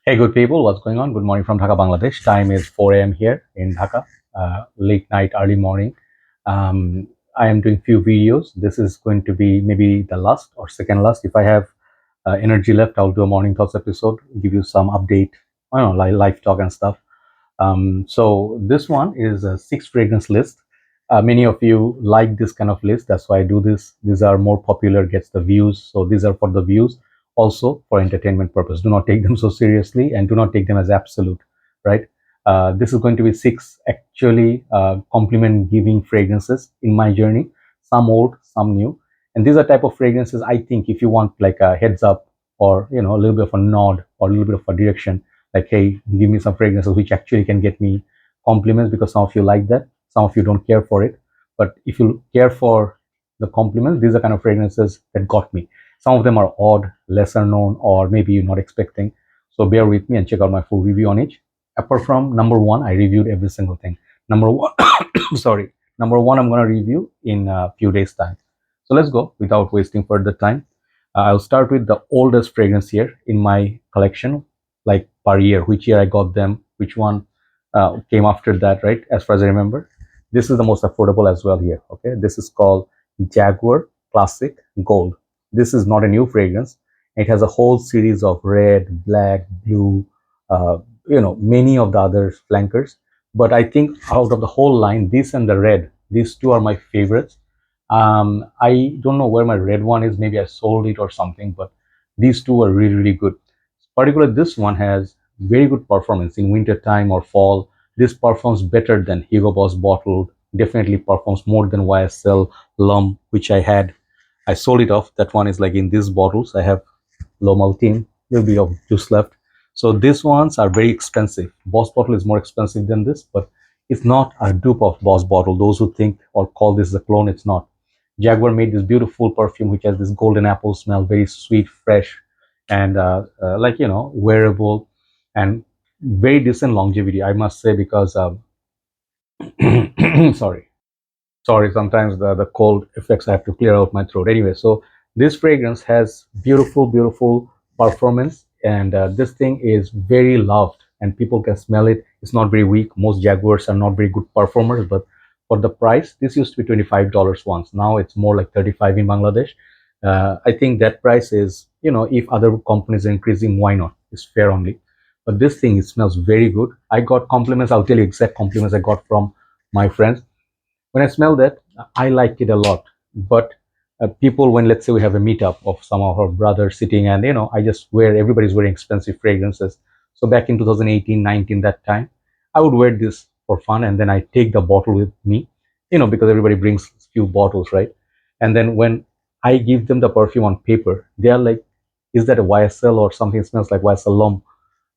Hey, good people, what's going on? Good morning from Dhaka, Bangladesh. Time is 4 a.m. here in Dhaka, late night, early morning. I am doing few videos. This is going to be maybe the last or second last. If I have energy left, I'll do a morning thoughts episode, give you some update, I don't know, like life talk and stuff. So this one is a 6 fragrance list. Many of you like this kind of list. That's why I do this. These are more popular, gets the views. So these are for the views, also for entertainment purpose. Do not take them so seriously and do not take them as absolute, right? This is going to be 6 actually compliment giving fragrances in my journey. Some old, some new. And these are type of fragrances I think if you want like a heads up or a little bit of a nod or a little bit of a direction, like, hey, give me some fragrances which actually can get me compliments, because some of you like that, some of you don't care for it. But if you care for the compliments, these are kind of fragrances that got me. Some of them are odd, lesser known, or maybe you're not expecting. So bear with me and check out my full review on each. Apart from number one, I reviewed every single thing. Number one, sorry, number one, I'm going to review in a few days time. So let's go without wasting further time. I'll start with the oldest fragrance here in my collection, like per year, which year I got them, which one came after that, right? As far as I remember, this is the most affordable as well here. Okay, this is called Jaguar Classic Gold. This is not a new fragrance. It has a whole series of red, black, blue, many of the other flankers. But I think out of the whole line, this and the red, these two are my favorites. I don't know where my red one is. Maybe I sold it or something, but these two are really, really good. Particularly this one has very good performance in winter time or fall. This performs better than Hugo Boss bottled. Definitely performs more than YSL Lum, which I had. I sold it off. That one is like in these bottles. I have Lomaltine, little bit of juice left. So these ones are very expensive. Boss bottle is more expensive than this, but it's not a dupe of Boss bottle. Those who think or call this a clone, it's not. Jaguar made this beautiful perfume which has this golden apple smell, very sweet, fresh, and wearable, and very decent longevity, I must say, because sorry, sometimes the cold affects, I have to clear out my throat. Anyway, so this fragrance has beautiful performance, and this thing is very loved and people can smell it. It's not very weak. Most Jaguars are not very good performers, but for the price, this used to be $25 once. Now it's more like 35 in Bangladesh. I think that price is, if other companies are increasing, why not? It's fair only. But this thing, it smells very good. I got compliments. I'll tell you exact compliments I got from my friends. When I smell that, I like it a lot. But people, when let's say we have a meetup of some of our brothers sitting, and I just everybody's wearing expensive fragrances. So back in 2018, 19, that time, I would wear this for fun, and then I take the bottle with me, because everybody brings few bottles, right? And then when I give them the perfume on paper, they are like, "Is that a YSL or something? It smells like YSL Lum,"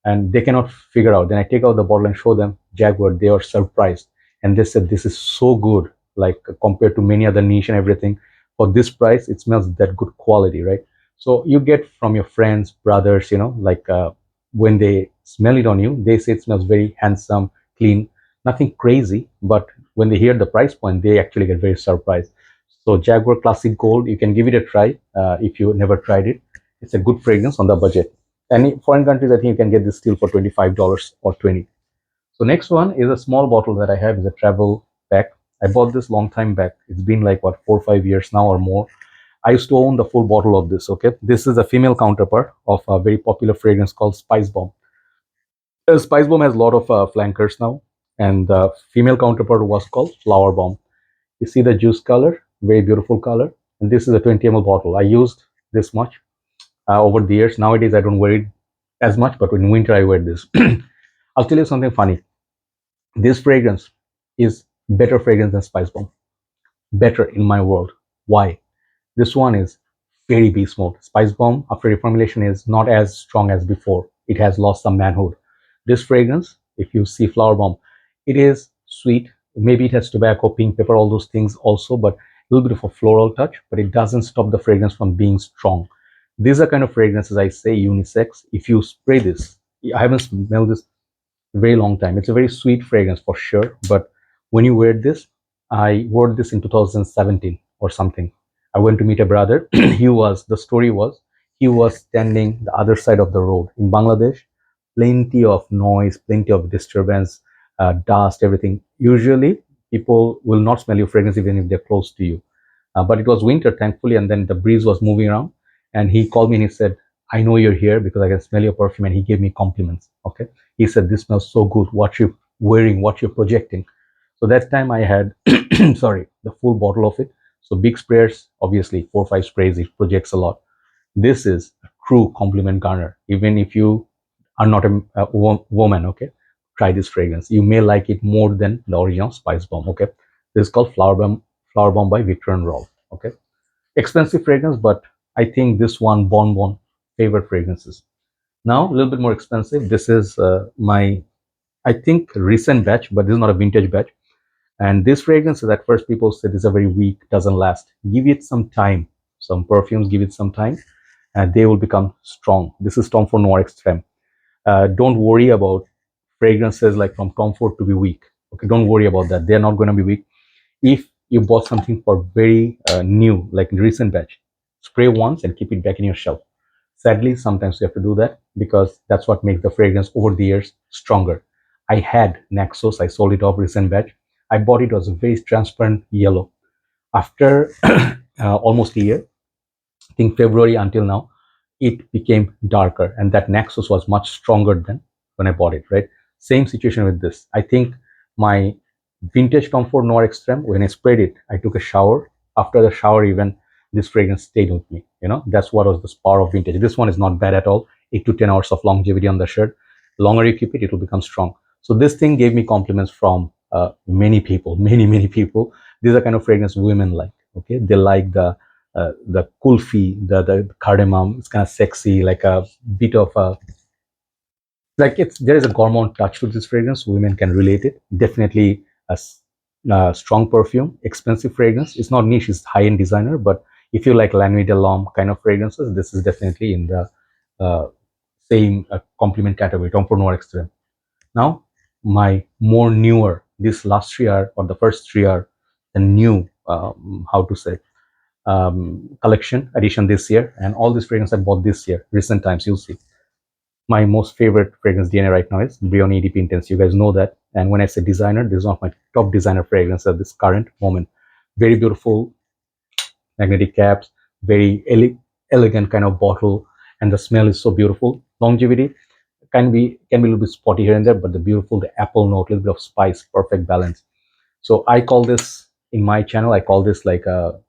and they cannot figure out. Then I take out the bottle and show them Jaguar. They are surprised, and they said this is so good, like compared to many other niche and everything. For this price, it smells that good quality, right? So you get from your friends, brothers, like when they smell it on you, they say it smells very handsome, clean, nothing crazy. But when they hear the price point, they actually get very surprised. So Jaguar Classic Gold, you can give it a try if you never tried it. It's a good fragrance on the budget. Any foreign countries, I think you can get this still for $25 or 20. So next one is a small bottle that I have, is a travel pack. I bought this long time back. It's been like what, 4 or 5 years now or more. I used to own the full bottle of this. Okay, this is a female counterpart of a very popular fragrance called Spice Bomb. Spice Bomb has a lot of flankers now, and the female counterpart was called Flower Bomb. You see the juice color, very beautiful color, and this is a 20 ml bottle. I used this much over the years. Nowadays, I don't wear it as much, but in winter, I wear this. I'll tell you something funny. This fragrance is better fragrance than Spice Bomb. Better in my world. Why? This one is very beast mode. Spice Bomb after reformulation is not as strong as before. It has lost some manhood. This fragrance, if you see Flower Bomb, it is sweet. Maybe it has tobacco, pink pepper, all those things also, but a little bit of a floral touch, but it doesn't stop the fragrance from being strong. These are kind of fragrances I say unisex. If you spray this, I haven't smelled this very long time. It's a very sweet fragrance for sure, but when you wear this, I wore this in 2017 or something. I went to meet a brother. The story was, he was standing the other side of the road in Bangladesh. plenty of noise, plenty of disturbance, dust, everything. Usually, people will not smell your fragrance even if they're close to you. But it was winter, thankfully, and then the breeze was moving around. And he called me and he said, "I know you're here because I can smell your perfume." And he gave me compliments. Okay, he said, "This smells so good. What you're wearing, what you're projecting." So that time I had, sorry, the full bottle of it. So big sprayers, obviously 4 or 5 sprays, it projects a lot. This is a true compliment garner. Even if you are not a woman, okay, try this fragrance. You may like it more than the original Spice Bomb. Okay, this is called Flower Bomb by Victor and Rolf. Okay, expensive fragrance, but I think this one Bon favorite fragrances. Now a little bit more expensive. This is my, I think, recent batch, but this is not a vintage batch. And this fragrance is, at first people say this is a very weak, doesn't last. Give it some time. Some perfumes, give it some time, and they will become strong. This is Tom Ford Noir Extreme. Don't worry about fragrances like from Tom Ford to be weak. Okay, don't worry about that. They're not going to be weak. If you bought something for very new, like recent batch, spray once and keep it back in your shelf. Sadly, sometimes you have to do that because that's what makes the fragrance over the years stronger. I had Naxos, I sold it off recent batch. I bought it, was a very transparent yellow. After almost a year, I think February until now, it became darker, and that Naxos was much stronger than when I bought it, right? Same situation with this. I think my vintage Comfort Noir Extreme, when I sprayed it, I took a shower. After the shower, even this fragrance stayed with me. You know, that's what was the power of vintage. This one is not bad at all. 8 to 10 hours of longevity on the shirt. Longer you keep it, it will become strong. So this thing gave me compliments from many people, many people. These are kind of fragrance women like. Okay, they like the kulfi, the cardamom. It's kind of sexy, like a bit of a, like, it's, there is a gourmand touch to this fragrance. Women can relate it. Definitely a strong perfume, expensive fragrance. It's not niche, it's high-end designer. But if you like La Nuit de l'Homme kind of fragrances, this is definitely in the uh, same compliment category. Tom Ford Noir Extreme. Now, my more newer, this last 3 are, or the first 3 are the new, how to say, collection edition this year, and all these fragrances I bought this year, recent times. You'll see. My most favorite fragrance DNA right now is Brioni EDP Intense. You guys know that. And when I say designer, this is one of my top designer fragrance at this current moment. Very beautiful magnetic caps, very elegant kind of bottle, and the smell is so beautiful. Longevity can be a little bit spotty here and there, but the beautiful, the apple note, a little bit of spice, perfect balance. So I call this, in my channel, I call this like a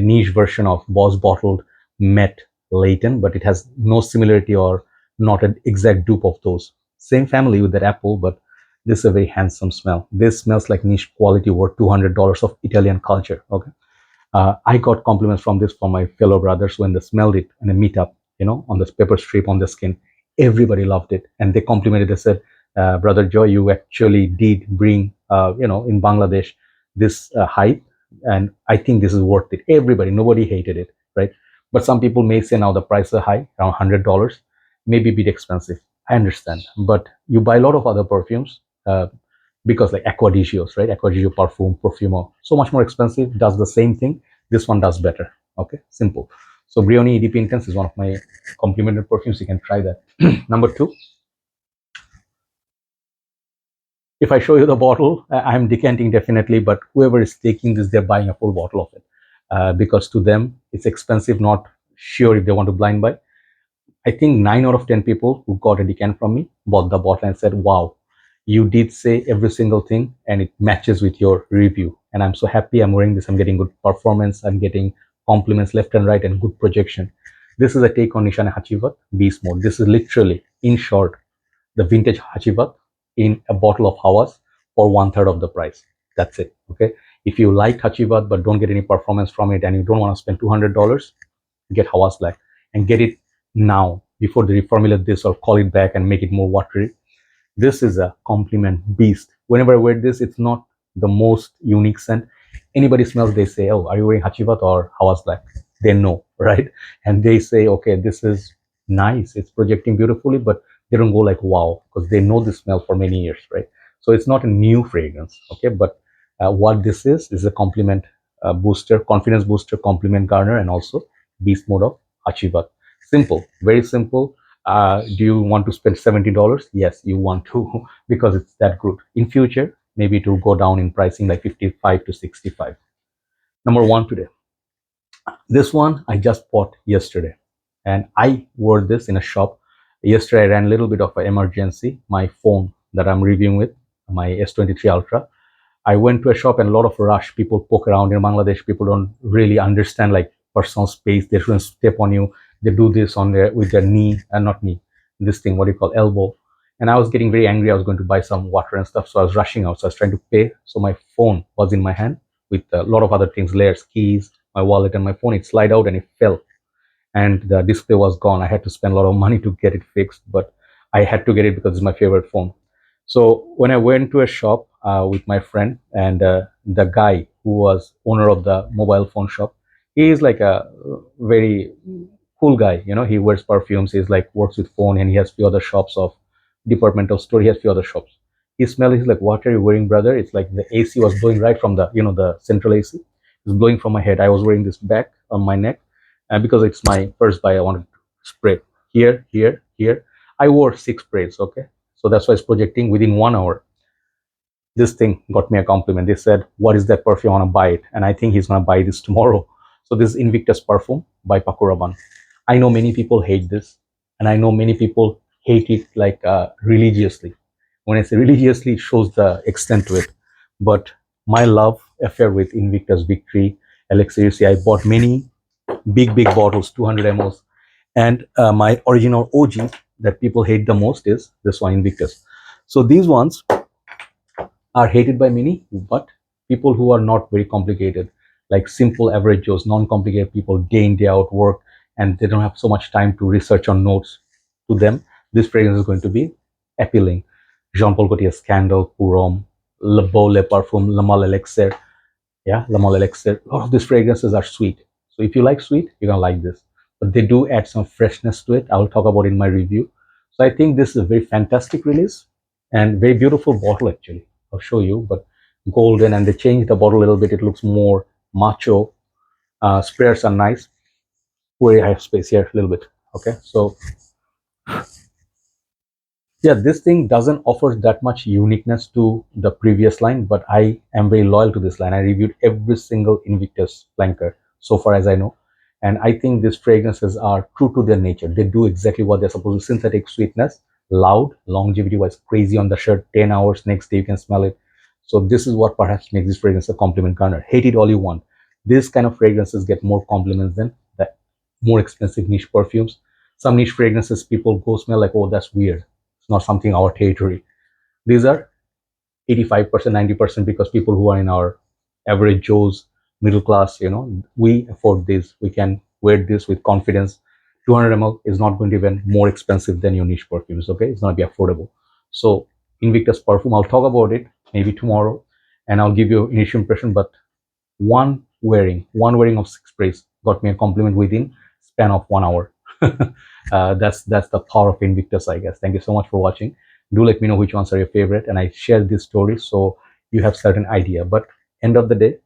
niche version of Boss bottled Met Layton, but it has no similarity or not an exact dupe of those. Same family with that apple, but this is a very handsome smell. This smells like niche quality worth $200 of Italian culture. Okay. I got compliments from this from my fellow brothers when they smelled it in a meetup, on this pepper strip on the skin. Everybody loved it, and they complimented. They said, "Brother Joy, you actually did bring, in Bangladesh, this hype, and I think this is worth it." Everybody, nobody hated it, right? But some people may say now the prices are high, around $100, maybe a bit expensive. I understand, but you buy a lot of other perfumes. Because like Aqua di Gios, right? Aqua di Gio Parfum, Profumo, so much more expensive, does the same thing. This one does better. Okay, simple. So Brioni EDP Intense is one of my complimentary perfumes. You can try that. Number 2, if I show you the bottle, I'm decanting definitely, but whoever is taking this, they're buying a full bottle of it because to them it's expensive. Not sure if they want to blind buy. I think 9 out of 10 people who got a decant from me bought the bottle and said, "Wow, you did say every single thing and it matches with your review." And I'm so happy I'm wearing this. I'm getting good performance. I'm getting compliments left and right and good projection. This is a take on Nishane Hachivat Beast Mode. This is literally, in short, the vintage Hachivat in a bottle of Hawas for 1/3 of the price. That's it. Okay. If you like Hachivat but don't get any performance from it and you don't want to spend $200, get Hawas Black and get it now before they reformulate this or call it back and make it more watery. This is a compliment beast. Whenever I wear this, it's not the most unique scent. Anybody smells, they say, "Oh, are you wearing Hachivat or Hawas Black?" They know, right? And they say, "Okay, this is nice. It's projecting beautifully," but they don't go like, "Wow," because they know this smell for many years, right? So it's not a new fragrance, okay? But what this is a compliment booster, confidence booster, compliment garner, and also beast mode of Hachivat. Simple, very simple. Do you want to spend $70? Yes, you want to because it's that good. In future, maybe it will go down in pricing like 55 to 65. Number one today. This one I just bought yesterday, and I wore this in a shop. Yesterday I ran a little bit of an emergency. My phone that I'm reviewing with, my S23 Ultra, I went to a shop and a lot of rush. People poke around in Bangladesh. People don't really understand like personal space. They shouldn't step on you. They do this on their with their knee and not knee. This thing, what do you call elbow? And I was getting very angry. I was going to buy some water and stuff, so I was rushing out. So I was trying to pay. So my phone was in my hand with a lot of other things, layers, keys, my wallet, and my phone. It slid out and it fell, and the display was gone. I had to spend a lot of money to get it fixed, but I had to get it because it's my favorite phone. So when I went to a shop with my friend, and the guy who was owner of the mobile phone shop, he is like a very cool guy. You know, he wears perfumes. He's like works with phone, and he has few other shops of departmental store. He has few other shops. He smelled. He's like, "What are you wearing, brother?" It's like the AC was blowing right from the the central AC. It's blowing from my head. I was wearing this back on my neck, and because it's my first buy, I wanted to spray here, here, here. I wore 6 sprays. Okay, so that's why it's projecting within 1 hour. This thing got me a compliment. They said, "What is that perfume? I want to buy it." And I think he's going to buy this tomorrow. So this is Invictus Parfum by Paco Rabanne. I know many people hate this, and I know many people hate it like religiously. When I say religiously, it shows the extent to it. But my love affair with Invictus Victory, Elixir, I bought many big bottles, 200 mls. And my original OG that people hate the most is this one, Invictus. So these ones are hated by many, but people who are not very complicated, like simple average Joes, non-complicated people, day in, day out work, and they don't have so much time to research on notes. To them, this fragrance is going to be appealing. Jean-Paul Gaultier Scandal, Purom, Le Beau Le Parfum, Le Mal Elixir. Yeah, Le Mal Elixir. A lot of these fragrances are sweet. So if you like sweet, you're gonna like this. But they do add some freshness to it. I will talk about it in my review. So I think this is a very fantastic release and very beautiful bottle actually. I'll show you, but golden, and they changed the bottle a little bit. It looks more macho. Sprayers are nice. Very high space here a little bit. Okay, so yeah, this thing doesn't offer that much uniqueness to the previous line, but I am very loyal to this line. I reviewed every single Invictus flanker so far as I know, and I think these fragrances are true to their nature. They do exactly what they're supposed to: synthetic sweetness, loud, longevity wise, crazy on the shirt, 10 hours, next day you can smell it. So this is what perhaps makes this fragrance a compliment garner. Hate it all you want. These kind of fragrances get more compliments than the more expensive niche perfumes. Some niche fragrances people go smell like, oh, that's weird, not something our territory. These are 85%, 90% because people who are in our average Joe's, middle class, we afford this. We can wear this with confidence. 200 ml is not going to be even more expensive than your niche perfumes. Okay, it's going to be affordable. So Invictus Parfum, I'll talk about it maybe tomorrow, and I'll give you initial impression. But one wearing of 6 sprays got me a compliment within span of 1 hour. That's the power of Invictus, I guess. Thank you so much for watching. Do let me know which ones are your favorite, and I share this story so you have certain idea. But end of the day,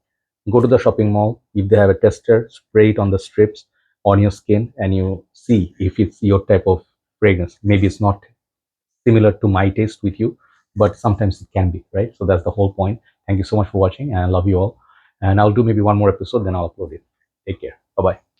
go to the shopping mall. If they have a tester, spray it on the strips on your skin, and you see if it's your type of fragrance. Maybe it's not similar to my taste with you, but sometimes it can be, right? So that's the whole point. Thank you so much for watching, and I love you all. And I'll do maybe one more episode, then I'll upload it. Take care. Bye bye.